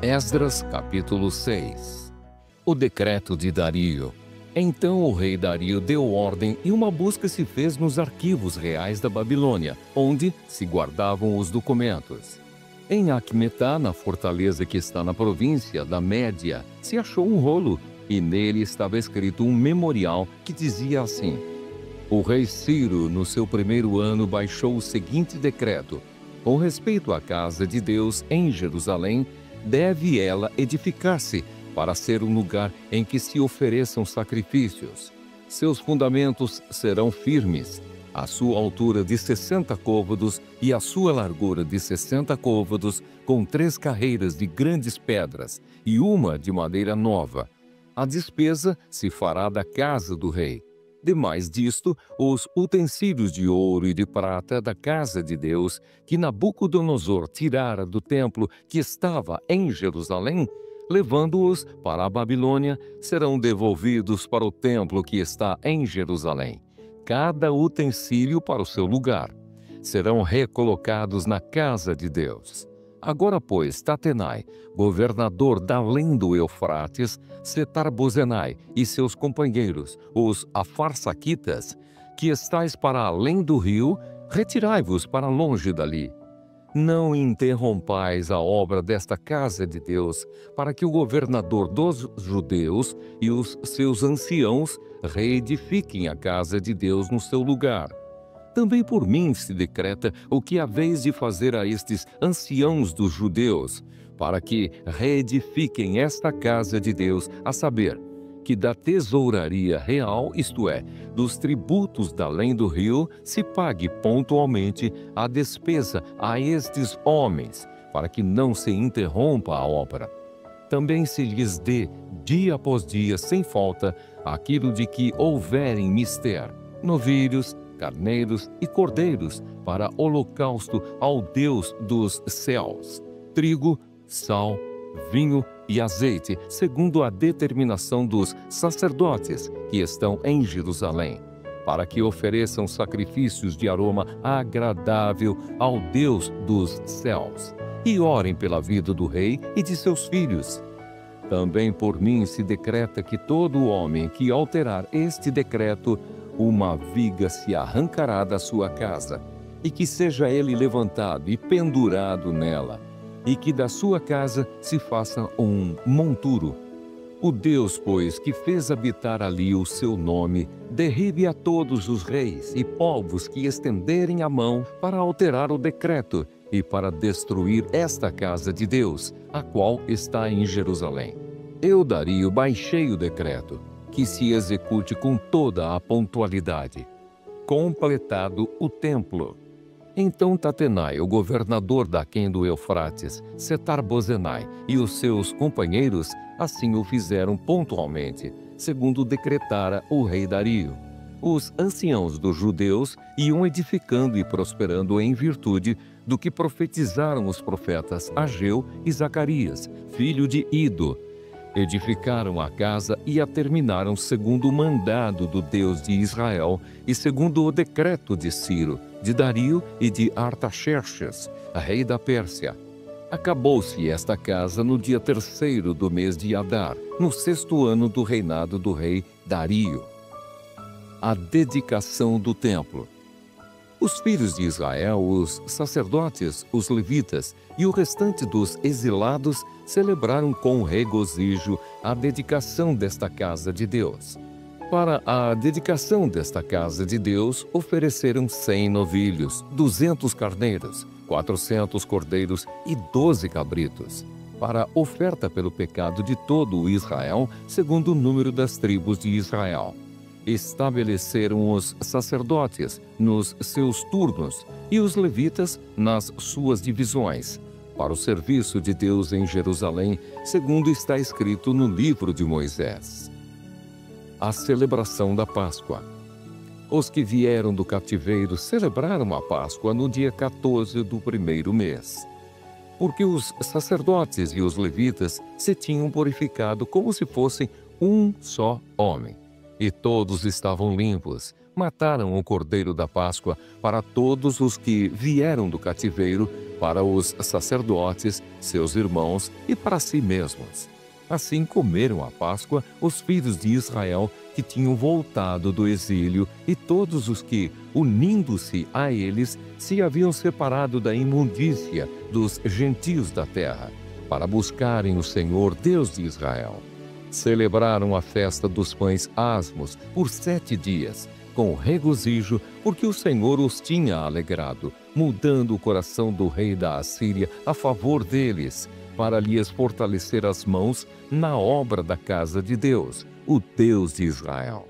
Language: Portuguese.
Esdras capítulo 6. O decreto de Dario. Então o rei Dario deu ordem e uma busca se fez nos arquivos reais da Babilônia, onde se guardavam os documentos. Em Acmetá, na fortaleza que está na província da Média, se achou um rolo, e nele estava escrito um memorial que dizia assim: o rei Ciro, no seu primeiro ano, baixou o seguinte decreto: com respeito à casa de Deus em Jerusalém, deve ela edificar-se para ser um lugar em que se ofereçam sacrifícios. Seus fundamentos serão firmes, a sua altura de 60 côvados e a sua largura de 60 côvados, com 3 carreiras de grandes pedras e uma de madeira nova. A despesa se fará da casa do rei. Demais disto, os utensílios de ouro e de prata da casa de Deus, que Nabucodonosor tirara do templo que estava em Jerusalém, levando-os para a Babilônia, serão devolvidos para o templo que está em Jerusalém, cada utensílio para o seu lugar. Serão recolocados na casa de Deus. Agora, pois, Tatenai, governador da além do Eufrates, Setar-Bozenai e seus companheiros, os afarsaquitas, que estáis para além do rio, retirai-vos para longe dali. Não interrompais a obra desta casa de Deus, para que o governador dos judeus e os seus anciãos reedifiquem a casa de Deus no seu lugar. Também por mim se decreta o que haveis de fazer a estes anciãos dos judeus, para que reedifiquem esta casa de Deus, a saber, que da tesouraria real, isto é, dos tributos da além do rio, se pague pontualmente a despesa a estes homens, para que não se interrompa a obra. Também se lhes dê, dia após dia, sem falta, aquilo de que houverem mister, novilhos, carneiros e cordeiros, para holocausto ao Deus dos céus, trigo, sal, vinho e azeite, segundo a determinação dos sacerdotes que estão em Jerusalém, para que ofereçam sacrifícios de aroma agradável ao Deus dos céus, e orem pela vida do rei e de seus filhos. Também por mim se decreta que todo homem que alterar este decreto, uma viga se arrancará da sua casa, e que seja ele levantado e pendurado nela, e que da sua casa se faça um monturo. O Deus, pois, que fez habitar ali o seu nome, derribe a todos os reis e povos que estenderem a mão para alterar o decreto e para destruir esta casa de Deus, a qual está em Jerusalém. Eu, Dario, baixei o decreto, que se execute com toda a pontualidade. Completado o templo. Então Tatenai, o governador daquém do Eufrates, Setar-Bozenai e os seus companheiros assim o fizeram pontualmente, segundo decretara o rei Dario. Os anciãos dos judeus iam edificando e prosperando em virtude do que profetizaram os profetas Ageu e Zacarias, filho de Ido. Edificaram a casa e a terminaram segundo o mandado do Deus de Israel e segundo o decreto de Ciro, de Dario e de Artaxerxes, rei da Pérsia. Acabou-se esta casa no dia 3º do mês de Adar, no 6º ano do reinado do rei Dario. A dedicação do templo. Os filhos de Israel, os sacerdotes, os levitas e o restante dos exilados celebraram com regozijo a dedicação desta casa de Deus. Para a dedicação desta casa de Deus, ofereceram 100 novilhos, 200 carneiros, 400 cordeiros e 12 cabritos, para oferta pelo pecado de todo o Israel, segundo o número das tribos de Israel. Estabeleceram os sacerdotes nos seus turnos e os levitas nas suas divisões, para o serviço de Deus em Jerusalém, segundo está escrito no livro de Moisés. A celebração da Páscoa. Os que vieram do cativeiro celebraram a Páscoa no dia 14 do primeiro mês, porque os sacerdotes e os levitas se tinham purificado como se fossem um só homem. E todos estavam limpos, mataram o cordeiro da Páscoa para todos os que vieram do cativeiro, para os sacerdotes, seus irmãos e para si mesmos. Assim comeram a Páscoa os filhos de Israel que tinham voltado do exílio e todos os que, unindo-se a eles, se haviam separado da imundícia dos gentios da terra, para buscarem o Senhor Deus de Israel. Celebraram a festa dos pães asmos por 7 dias, com regozijo, porque o Senhor os tinha alegrado, mudando o coração do rei da Assíria a favor deles, para lhes fortalecer as mãos na obra da casa de Deus, o Deus de Israel.